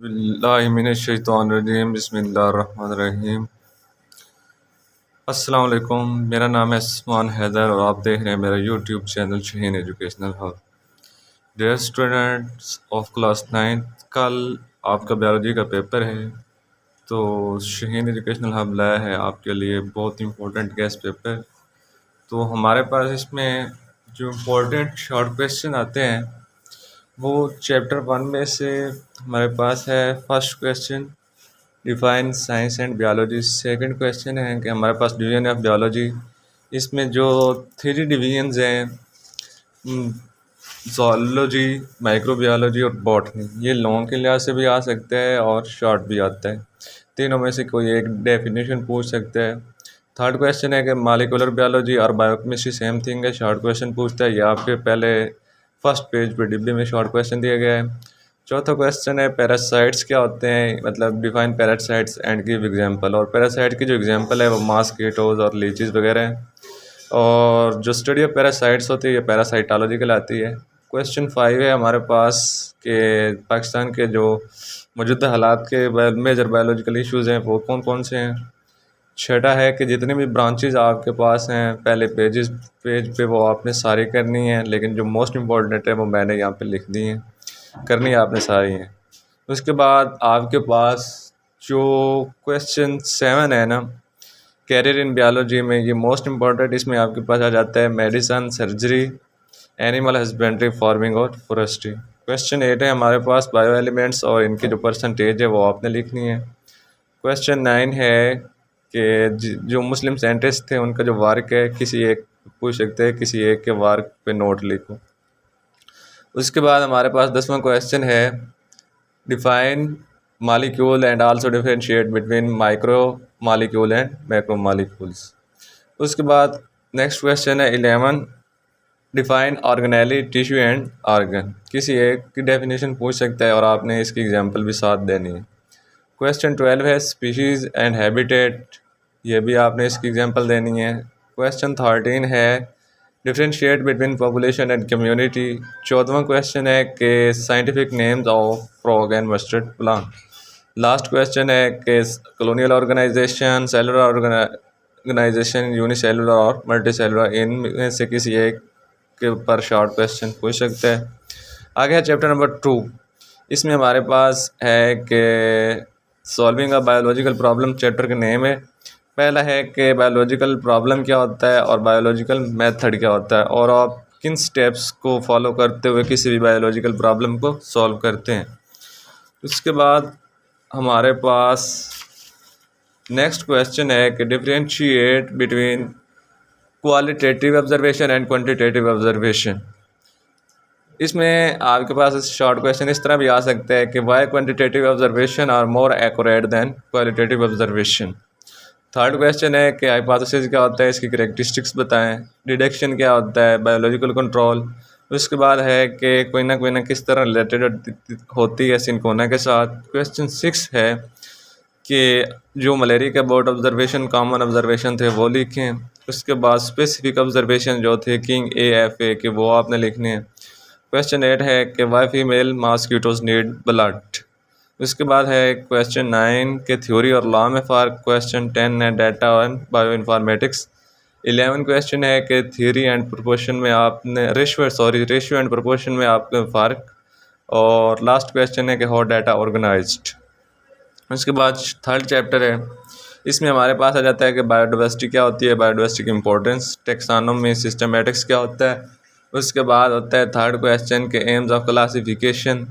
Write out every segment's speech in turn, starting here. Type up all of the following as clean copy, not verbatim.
बिस्मिल्लाहिमिनश्शैतानिर्रजीम बिस्मिल्लाहिर्रहमानिर्रहीम। अस्सलाम वालेकुम। मेरा नाम है उस्मान हैदर और आप देख रहे हैं मेरा YouTube channel Shaheen educational hub. Dear students of class 9, कल आपका बायोलॉजी का पेपर है, तो शहीन एजुकेशनल हब लाया है आपके लिए बहुत इंपॉर्टेंट गेस्ट पेपर। तो हमारे पास इसमें जो इम्पोर्टेंट शॉर्ट क्वेश्चन आते हैं वो चैप्टर 1 में से हमारे पास है। First question, define science and biology. Second question है कि हमारे पास डिवीजन ऑफ बायोलॉजी, इसमें जो 3 डिवीजन्स हैं, ज़ूलॉजी, माइक्रोबायोलॉजी और बॉटनी, ये लॉन्ग के लिहाज से भी आ सकता है और शॉर्ट भी आता है। तीनों में से कोई एक डेफिनेशन पूछ सकता है। थर्ड क्वेश्चन है कि मॉलिक्यूलर बायोलॉजी और बायोकेमिस्ट्री सेम थिंग है, शॉर्ट क्वेश्चन पूछता है। ये आपके पहले फर्स्ट पेज पे डिब्बे में शॉर्ट क्वेश्चन दिया गया है। चौथा क्वेश्चन है पैरासाइट्स क्या होते हैं, मतलब define parasites and give example. और पैरासाइट की जो एग्जांपल है वो मॉस्किटोज और लीचीज वगैरह हैं। और जो स्टडी ऑफ पैरासाइट्स होती है ये पैरासाइटोलॉजी कहलाती है। क्वेश्चन 5 है हमारे पास कि पाकिस्तान के जो मौजूदा हालात के मेजर बायोलॉजिकल इश्यूज़ हैं वो कौन कौन से हैं। छठा है कि जितनी भी ब्रांचेज आपके पास हैं पहले पेज पे वो आपने सारी करनी है, लेकिन जो मोस्ट इम्पॉर्टेंट है वो मैंने यहाँ पे लिख दी हैं, करनी आपने सारी हैं। उसके बाद आपके पास जो क्वेश्चन 7 है ना, कैरियर इन बायोलॉजी में, ये मोस्ट इम्पॉर्टेंट, इसमें आपके पास आ जाता है medicine, surgery, animal husbandry, farming और फॉरेस्ट्री। क्वेश्चन 8 है हमारे पास बायो एलिमेंट्स और इनकी जो परसेंटेज है वो आपने लिखनी है। क्वेश्चन 9 है कि जो मुस्लिम साइंटिस्ट थे उनका जो वर्क है किसी एक पूछ सकते हैं, किसी एक के वर्क पे नोट लिखो। उसके बाद हमारे पास 10वां क्वेश्चन है define molecule and also differentiate between micro molecule and macro molecules. उसके बाद नेक्स्ट क्वेश्चन है 11, define organelle, tissue and organ. किसी एक की डेफिनेशन पूछ सकता है और आपने इसकी एग्जांपल भी साथ देनी है। क्वेश्चन 12 है स्पीशीज़ एंड हैबिटेट, ये भी आपने इसकी एग्जांपल देनी है। क्वेश्चन 13 है differentiate between population and community. 14वां क्वेश्चन है कि scientific names of frog and mustard plant. Last question है कि colonial organisation, cellular organisation, unicellular और मल्टीसेलुलर, इनमें से किसी एक के ऊपर शॉर्ट क्वेश्चन पूछ सकते हैं। आगे है चैप्टर नंबर 2, इसमें हमारे पास है कि solving a biological problem, chapter का नेम है। पहला है कि बायोलॉजिकल प्रॉब्लम क्या होता है और बायोलॉजिकल मेथड क्या होता है, और आप किन स्टेप्स को फॉलो करते हुए किसी भी बायोलॉजिकल प्रॉब्लम को सॉल्व करते हैं। उसके बाद हमारे पास नेक्स्ट क्वेश्चन है कि differentiate between qualitative observation and quantitative observation. इसमें आपके पास शॉर्ट क्वेश्चन इस तरह भी आ सकता है कि why quantitative observation are more accurate than qualitative observation. Third question है कि हाइपोथेसिस क्या होता है, इसकी कैरेक्टरिस्टिक्स बताएं। डिडक्शन क्या होता है, बायोलॉजिकल कंट्रोल। उसके बाद है कि कोई ना किस तरह रिलेटेड होती है सिंकोना के साथ। क्वेश्चन 6 है कि जो मलेरिया के अबाउट ऑब्जर्वेशन, कॉमन ऑब्जर्वेशन थे वो लिखें। उसके बाद स्पेसिफिक ऑब्जर्वेशन जो थे किंग AFA के, वो आपने लिखने हैं। क्वेश्चन 8 है कि why female mosquitoes need blood. उसके बाद है क्वेश्चन 9 के थ्योरी और लॉ में फ़र्क। क्वेश्चन 10 है data and bio informatics. 11 question है कि थ्योरी एंड प्रोपोर्शन में आपने रेशियो एंड प्रोपोर्शन में आपका फ़र्क। और लास्ट क्वेश्चन है कि हाउ डाटा ऑर्गेनाइज्ड। उसके बाद थर्ड चैप्टर है, इसमें हमारे पास आ जाता है कि बायोडाइवर्सिटी क्या होती है, बायोडाइवर्सिटी की इंपॉर्टेंस, टेक्सोनोमी, सिस्टमेटिक्स क्या होता है। उसके बाद होता है थर्ड क्वेश्चन के एम्स ऑफ क्लासिफिकेशन।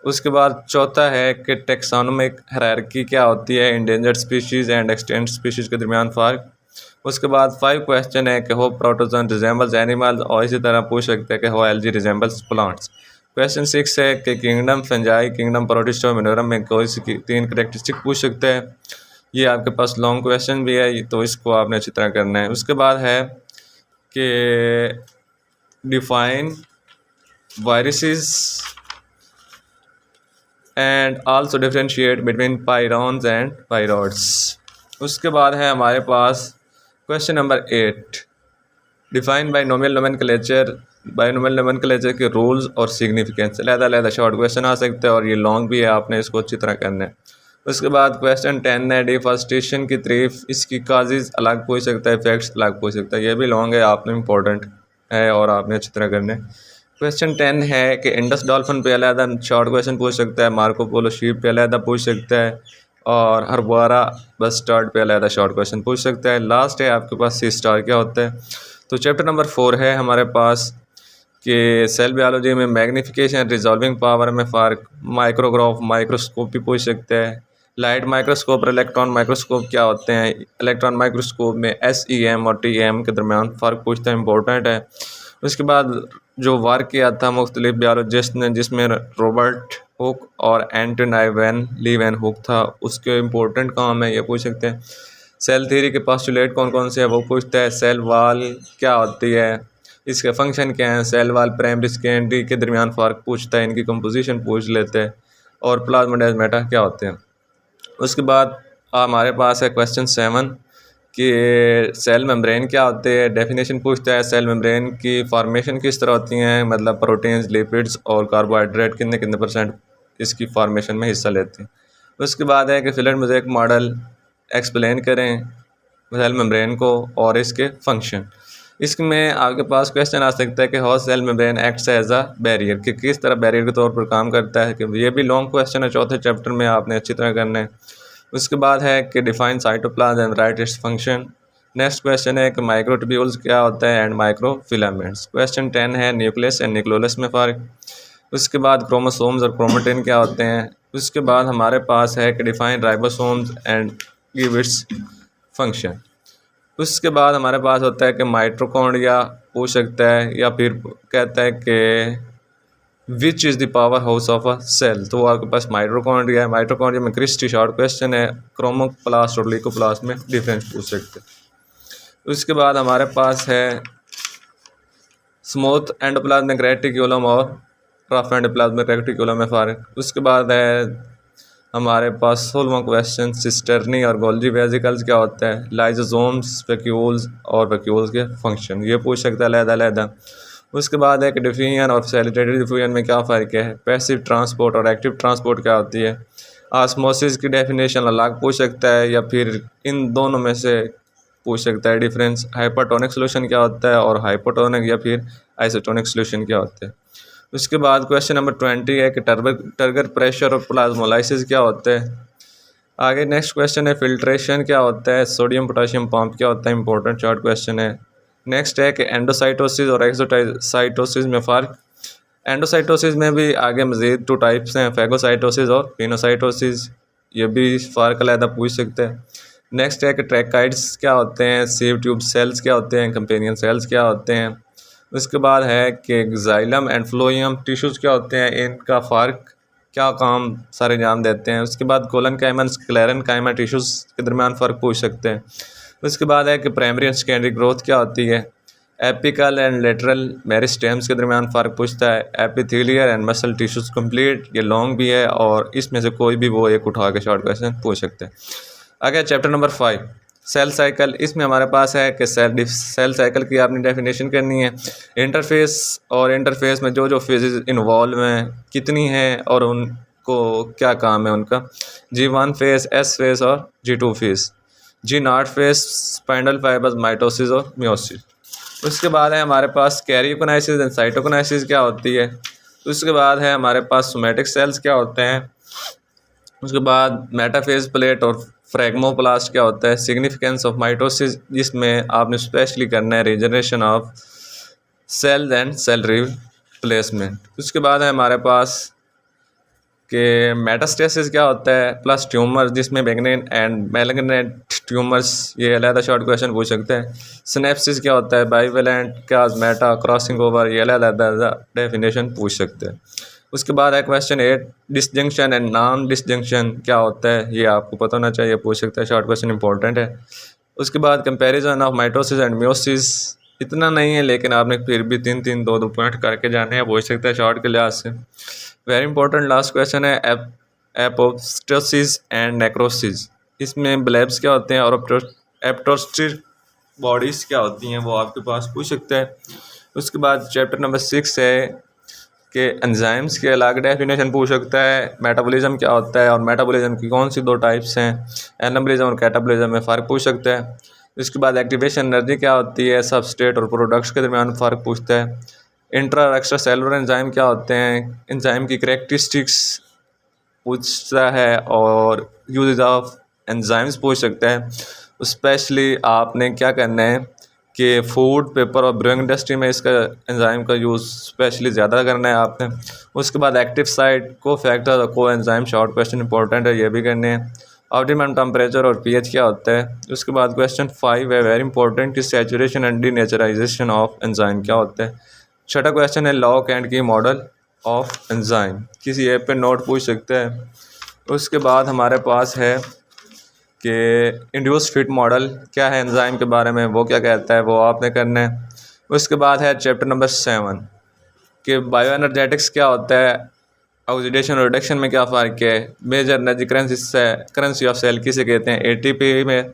उसके बाद चौथा है कि टेक्सोनोमिक हायरार्की क्या होती है, endangered species and extent species के दरमियान फ़र्क। उसके बाद 5 क्वेश्चन है कि हो प्रोटोजोन रिजेंबल्स एनिमल्स, और इसी तरह पूछ सकते हैं कि हो एल्गी रिजेंबल्स प्लांट्स। क्वेश्चन 6 है कि किंगडम फंजाई, किंगडम प्रोटिस्टा, मिनोरम में कोई सी 3 करेक्टरिस्टिक पूछ सकते हैं। ये आपके पास लॉन्ग क्वेश्चन भी है, तो इसको आपने अच्छी तरह करना है। उसके बाद है कि define viruses and also differentiate between prions and viroids. उसके बाद है हमारे पास question number 8, define binomial nomenclature binomial nomenclature के रूल्स और सिग्निफिकेंस, अलग-अलग शॉर्ट क्वेश्चन आ सकते हैं और ये लॉन्ग भी है, आपने इसको अच्छी तरह करना है। उसके बाद क्वेश्चन 10 है डिफॉरेस्टेशन की तारीफ, इसकी काजेज अलग पूछ सकता है, इफेक्ट्स अलग पूछ सकता है, ये भी लॉन्ग है, आपने इंपॉर्टेंट है और आपने अच्छी तरह करना है। क्वेश्चन 10 है कि इंडस डॉल्फिन पे अलग शॉर्ट क्वेश्चन पूछ सकता है, मार्को पोलो शिप पे अलग पूछ सकता है और हरबारा बस्टर्ड पे अलग शॉर्ट क्वेश्चन पूछ सकता है। लास्ट है आपके पास सी स्टार क्या होता है। तो चैप्टर नंबर 4 है हमारे पास कि सेल बायोलॉजी में मैग्नीफिकेशन रिजॉल्विंग पावर में फ़र्क, माइक्रोग्राफ माइक्रोस्कोप भी पूछ सकते हैं, लाइट माइक्रोस्कोप और इलेक्ट्रॉन माइक्रोस्कोप क्या होते हैं, इलेक्ट्रॉन माइक्रोस्कोप में SEM और TEM के दरमियान फ़र्क पूछता है, इंपॉर्टेंट है। उसके बाद जो वर्क किया था मुख्तलिफ बायोलॉजिस्ट ने, जिसमें रॉबर्ट हुक और एंटनी वैन लीवेन हुक था, उसके इम्पोर्टेंट काम है, ये पूछ सकते हैं। सेल थ्योरी के पास्टुलेट कौन कौन से है वो पूछता है। सेल वाल क्या होती है, इसके फंक्शन क्या हैं, सेल वाल प्राइमरी सेकेंडरी के दरमियान फ़र्क पूछता है, इनकी कंपोजिशन पूछ लेते हैं और प्लाज्माडेजमेटा क्या होते हैं। उसके बाद हमारे पास है क्वेश्चन 7 कि सेल मेम्ब्रेन क्या होते हैं, डेफिनेशन पूछता है। सेल मेम्ब्रेन की फॉर्मेशन किस तरह होती हैं, मतलब प्रोटीन्स लिपिड्स और कार्बोहाइड्रेट कितने कितने परसेंट इसकी फॉर्मेशन में हिस्सा लेते हैं। उसके बाद है कि फिलर मोज़ेक मॉडल एक्सप्लेन करें सेल मेम्ब्रेन को और इसके फंक्शन। इसमें आपके पास क्वेश्चन आ सकता है कि how cell membrane acts as a barrier, कि किस तरह बैरियर के तौर पर काम करता है, कि ये भी लॉन्ग क्वेश्चन है, चौथे चैप्टर में आपने अच्छी तरह करना है। उसके बाद है कि define cytoplasm and right its function. Next question है कि माइक्रोट्यूब्यूल्स क्या होता है एंड माइक्रोफिलामेंट्स। क्वेश्चन 10 है न्यूक्लियस एंड न्यूक्लियोलस में फ़र्क। उसके बाद क्रोमोसोम्स और क्रोमेटिन क्या होते हैं। उसके बाद हमारे पास है कि define ribosomes and give its function. उसके बाद हमारे पास होता है कि माइटोकॉन्ड्रिया पूछ सकता है, या फिर कहता है कि which is the power house of a cell, तो आपके पास माइटोकॉन्ड्रिया है। माइटोकॉन्ड्रिया में क्रिस्टी शॉर्ट क्वेश्चन है, क्रोमोप्लास्ट और ल्यूकोप्लास्ट में डिफरेंस पूछ सकते हैं। उसके बाद हमारे पास है स्मूथ एंडोप्लाज्मिक रेटिक्यूलम और रफ एंडोप्लाज्मिक रेटिक्यूलम में फ़र्क। उसके बाद है हमारे पास 16वां क्वेश्चन सिस्टर्नी और गोल्जी वेसिकल्स क्या होता है, लाइजोसोम्स वैक्यूल्स और वैक्यूल्स के फंक्शन, ये पूछ सकता है अलग-अलग। उसके बाद है कि डिफ्यूजन और फैसिलिटेटेड डिफ्यूजन में क्या फ़र्क है, पैसिव ट्रांसपोर्ट और एक्टिव ट्रांसपोर्ट क्या होती है, ऑस्मोसिस की डेफिनेशन अलग पूछ सकता है, या फिर इन दोनों में से पूछ सकता है डिफरेंस। हाइपरटोनिक सोल्यूशन क्या होता है और हाइपोटोनिक या फिर आइसोटोनिक सोल्यूशन क्या होता है। उसके बाद क्वेश्चन नंबर 20 है कि टर्गर प्रेशर और प्लाज्मोलाइसिस क्या होता है। आगे नेक्स्ट क्वेश्चन है फिल्ट्रेशन क्या होता है, सोडियम पोटाशियम पंप क्या होता है, इंपॉर्टेंट शॉर्ट क्वेश्चन है। नेक्स्ट है कि एंडोसाइटोसिस और एक्सोसाइटोसिस में फ़र्क। एंडोसाइटोसिस में भी आगे मज़ीद 2 टाइप्स हैं, फैगोसाइटोसिस और पिनोसाइटोसिस, ये भी फ़र्क अलग पूछ सकते हैं। नेक्स्ट है कि ट्रैकाइड्स क्या होते हैं, सेव ट्यूब सेल्स क्या होते हैं, कंपेनियन सेल्स क्या होते हैं। उसके बाद है कि जाइलम एंड फ्लोएम टिश्यूज़ क्या होते हैं, इनका फ़र्क, क्या काम सारे अंजाम देते हैं। उसके बाद कोलन काइमा स्क्लेरन काइमा टिश्यूज़ के दरमियान फ़र्क पूछ सकते हैं। उसके बाद है कि प्राइमरी एंड सेकेंडरी ग्रोथ क्या होती है, एपिकल एंड लेटरल मेरिस्टेम्स के दरमियान फ़र्क पूछता है, epithelial and muscle tissues complete, ये लॉन्ग भी है और इसमें से कोई भी वो एक उठा के शॉर्ट क्वेश्चन पूछ सकते हैं। आगे चैप्टर नंबर 5 सेल साइकिल। इसमें हमारे पास है कि सेल साइकिल की आपने डेफिनेशन करनी है, इंटरफेस और इंटरफेस में जो जो फेजेस इन्वॉल्व हैं कितनी हैं और उनको क्या काम है उनका, G1 फेज, S फेज और G2 phase, G0 phase spindle fibres, mitosis और मियोसिस। उसके बाद है हमारे पास कैरियोकिनेसिस एंड साइटोकिनेसिस क्या होती है। उसके बाद है हमारे पास सोमैटिक सेल्स क्या होते हैं। उसके बाद मेटाफेज प्लेट और फ्रैगमोप्लास्ट क्या होता है, सिग्निफिकेंस ऑफ माइटोसिस, जिसमें आपने स्पेशली करना है regeneration of cells and cell replacement. उसके बाद है हमारे पास कि मेटास्टेसिस क्या होता है, प्लस ट्यूमर जिसमें बेगनेन एंड मैलिग्नेंट ट्यूमर्स, ये अलग शॉर्ट क्वेश्चन पूछ सकते हैं। सिनेप्सिस क्या होता है, बाइवेलेंट काजमेटा क्रॉसिंग ओवर, ये अलग डेफिनेशन पूछ सकते हैं। उसके बाद है question 8 disjunction and non disjunction क्या होता है, ये आपको पता होना चाहिए, पूछ सकता है, शॉर्ट क्वेश्चन इंपॉर्टेंट है। उसके बाद comparison of mitosis and meiosis, इतना नहीं है लेकिन आपने फिर भी 3-3 2-2 पॉइंट करके जाने हैं, पूछ सकता है शॉर्ट के लिहाज से। वेरी इंपॉर्टेंट लास्ट क्वेश्चन है एपोप्टोसिस एंड नेक्रोसिस, इसमें ब्लेब्स क्या होते हैं और एप्टोस्टिक बॉडीज़ क्या होती हैं, वो आपके पास पूछ सकता है। उसके बाद चैप्टर नंबर 6 है कि एंजाइम्स के अलग डेफिनेशन पूछ सकता है, मेटाबॉलिज्म क्या होता है और मेटाबॉलिज्म की कौन सी दो टाइप्स हैं, एनाबॉलिज्म और कैटाबॉलिज्म में फ़र्क पूछ सकता है। इसके बाद एक्टिवेशन एनर्जी क्या होती है, सबस्ट्रेट और प्रोडक्ट्स के दरमियान फ़र्क पूछता है। इंट्रा और एक्स्ट्रा सेलुलर एंजाइम क्या होते हैं, एंजाइम की करैक्टरिस्टिक्स पूछता है और यूज ऑफ एंजाइम्स पूछ सकता है। स्पेशली आपने क्या करना है कि फूड, पेपर और ब्रूइंग इंडस्ट्री में इसका एंजाइम का यूज़ स्पेशली ज़्यादा करना है आपने। उसके बाद एक्टिव साइट, को फैक्टर और को एंजाइम शॉर्ट क्वेश्चन इंपॉर्टेंट है, ये भी करने हैं। ऑप्टिमम टेम्परेचर और पीएच क्या होता है। उसके बाद क्वेश्चन 5 है वेरी इंपॉर्टेंट कि सैचुरेशन एंड डीनेचराइजेशन ऑफ एंजाइम क्या होता है। छठा क्वेश्चन है लॉक एंड की मॉडल ऑफ एंजाइम, किसी ऐप पे नोट पूछ सकते हैं। उसके बाद हमारे पास है कि इंड्यूस फिट मॉडल क्या है एंजाइम के बारे में, वो क्या कहता है, वो आपने करना है। उसके बाद है चैप्टर नंबर 7 कि बायो एनर्जेटिक्स क्या होता है, ऑक्सीडेशन और रिडक्शन में क्या फ़र्क है, major energy currency of cell किसे कहते हैं,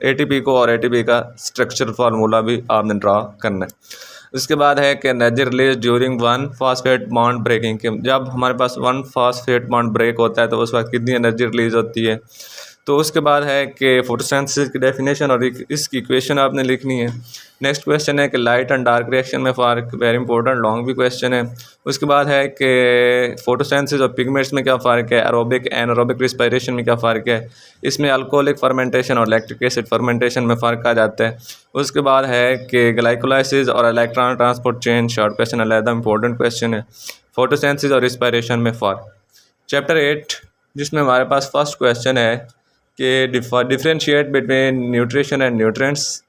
एटीपी को और एटीपी का स्ट्रक्चर फार्मूला भी आपने ड्रा करना है। उसके बाद है कि energy release during one phosphate bond breaking, कि जब हमारे पास वन फास्फेट बॉन्ड ब्रेक होता है तो उस वक्त कितनी एनर्जी रिलीज होती है। तो उसके बाद है कि फोटोसिंथेसिस की डेफिनेशन और इसकी इक्वेशन आपने लिखनी है। नेक्स्ट क्वेश्चन है कि लाइट एंड डार्क रिएक्शन में फ़र्क, वेरी इंपॉर्टेंट लॉन्ग भी क्वेश्चन है। उसके बाद है कि फोटोसिंथेसिस और पिगमेंट्स में क्या फ़र्क है, एरोबिक एनारोबिक रिस्पायरेशन में क्या फ़र्क है, इसमें अल्कोहलिक फर्मेंटेशन और लैक्टिक एसिड फर्मेंटेशन में फ़र्क आ जाता है। उसके बाद है कि ग्लाइकोलाइसिस और electron transport chain, short question अलग इंपॉर्टेंट क्वेश्चन है। फोटोसिंथेसिस और रिस्पायरेशन में फ़र्क। चैप्टर 8 जिसमें हमारे पास फर्स्ट क्वेश्चन है कि differentiate between nutrition and nutrients,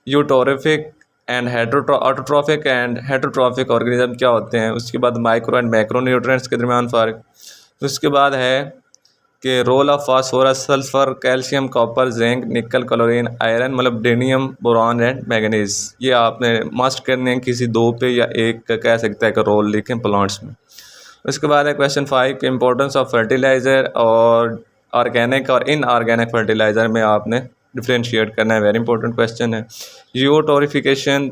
eutrophic and autotrophic and heterotrophic organism क्या होते हैं। उसके बाद माइक्रो एंड मैक्रो न्यूट्रिएंट्स के दरमियान फ़र्क। उसके बाद है कि role of phosphorus, sulphur, calcium, copper, zinc, nickel, chlorine, iron, molybdenum, boron and manganese, ये आपने मस्ट करने हैं, किसी दो पे या एक का कह सकता है कि रोल लिखें प्लांट्स में। उसके बाद है क्वेश्चन 5 कि इंपॉर्टेंस ऑफ फर्टिलाइज़र और ऑर्गेनिक और इनऑर्गेनिक फर्टिलाइज़र में आपने डिफ्रेंशिएट करना है, वेरी इंपॉर्टेंट क्वेश्चन है। यूटोरिफिकेशन।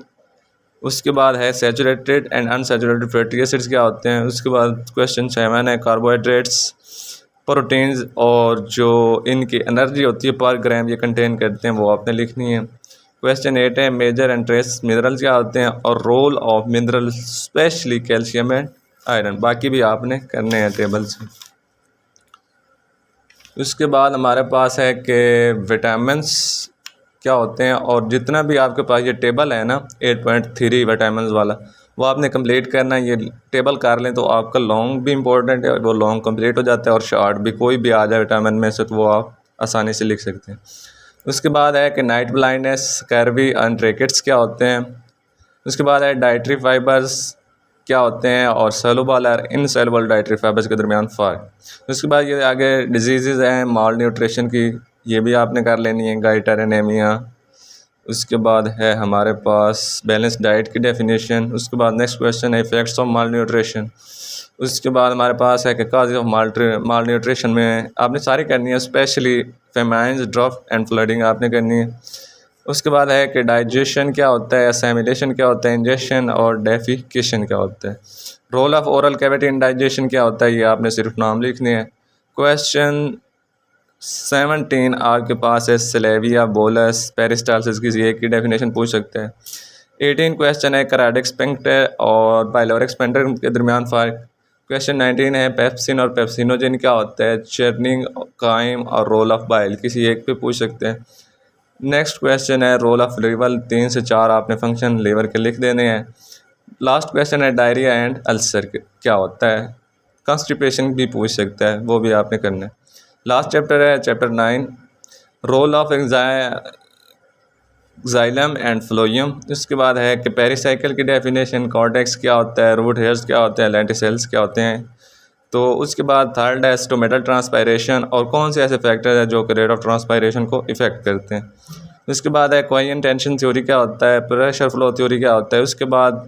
उसके बाद है saturated and unsaturated fatty acids क्या होते हैं। उसके बाद क्वेश्चन 7 है कार्बोहाइड्रेट्स, प्रोटीन्स और जो इनकी एनर्जी होती है पर ग्राम ये कंटेन करते हैं, वो आपने लिखनी है। क्वेश्चन 8 है मेजर एंड ट्रेस मिनरल्स क्या होते हैं और role of mineral specially calcium and iron, बाकी भी आपने करने हैं टेबल से। उसके बाद हमारे पास है कि विटामिन्स क्या होते हैं और जितना भी आपके पास ये टेबल है ना 8.3 विटामिन्स वाला, वो आपने कंप्लीट करना है। ये टेबल कर लें तो आपका लॉन्ग भी इम्पोर्टेंट है, वो लॉन्ग कंप्लीट हो जाता है और शॉर्ट भी कोई भी आ जाए विटामिन में से तो वो आप आसानी से लिख सकते हैं। उसके बाद है कि night blindness, scurvy and rickets क्या होते हैं। उसके बाद है डाइटरी फाइबर्स क्या होते हैं और सेलुबल और इनसेलुबल डाइटरी फाइबर्स के दरमियान फ़र्क। उसके बाद ये आगे डिजीज़ हैं माल न्यूट्रिशन की, ये भी आपने कर लेनी है, गाइटर एनीमिया। उसके बाद है हमारे पास बैलेंस डाइट की डेफिनेशन। उसके बाद नेक्स्ट क्वेश्चन है इफेक्ट्स ऑफ माल न्यूट्रिशन। उसके बाद हमारे पास है कि काज ऑफ माल न्यूट्रिशन में आपने सारी करनी है, specially famines, drop and flooding आपने करनी है। उसके बाद है कि डाइजेशन क्या होता है, असेमिलेशन क्या होता है, इंजेक्शन और डेफिकेशन क्या होता है। Role of oral cavity in digestion क्या होता है, ये आपने सिर्फ नाम लिखने हैं। क्वेश्चन 17 आपके पास है सिलेविया, बोलस, पेरिस्टालसिस, किसी एक की डेफिनेशन पूछ सकते हैं। 18 क्वेश्चन है कराडिक स्फिंक्टर और पाइलोरिक स्फिंक्टर के दरमियान फ़र्क। क्वेश्चन 19 है पेप्सिन और पेप्सिनोजन क्या होता है, चर्निंग, काइम और रोल ऑफ बाइल, किसी एक पे पूछ सकते हैं। नेक्स्ट क्वेश्चन है रोल ऑफ लीवर, 3 से 4 आपने फंक्शन लीवर के लिख देने हैं। लास्ट क्वेश्चन है डायरिया एंड अल्सर क्या होता है, कॉन्स्टिपेशन भी पूछ सकता है, वो भी आपने करना है। लास्ट चैप्टर है chapter 9 role of xylem and phloem. उसके बाद है कि पेरिसाइकिल की डेफिनेशन, कॉर्टेक्स क्या होता है, रूट हेयर्स क्या होते हैं, लेंटिसेल्स क्या होते हैं। तो उसके बाद थर्ड है स्टोमेटल ट्रांसपायरेशन और कौन से ऐसे फैक्टर हैं जो कि रेट ऑफ ट्रांसपायरेशन को इफ़ेक्ट करते हैं। उसके बाद है क्वाइन टेंशन थ्योरी क्या होता है, प्रेशर फ्लो थ्योरी क्या होता है। उसके बाद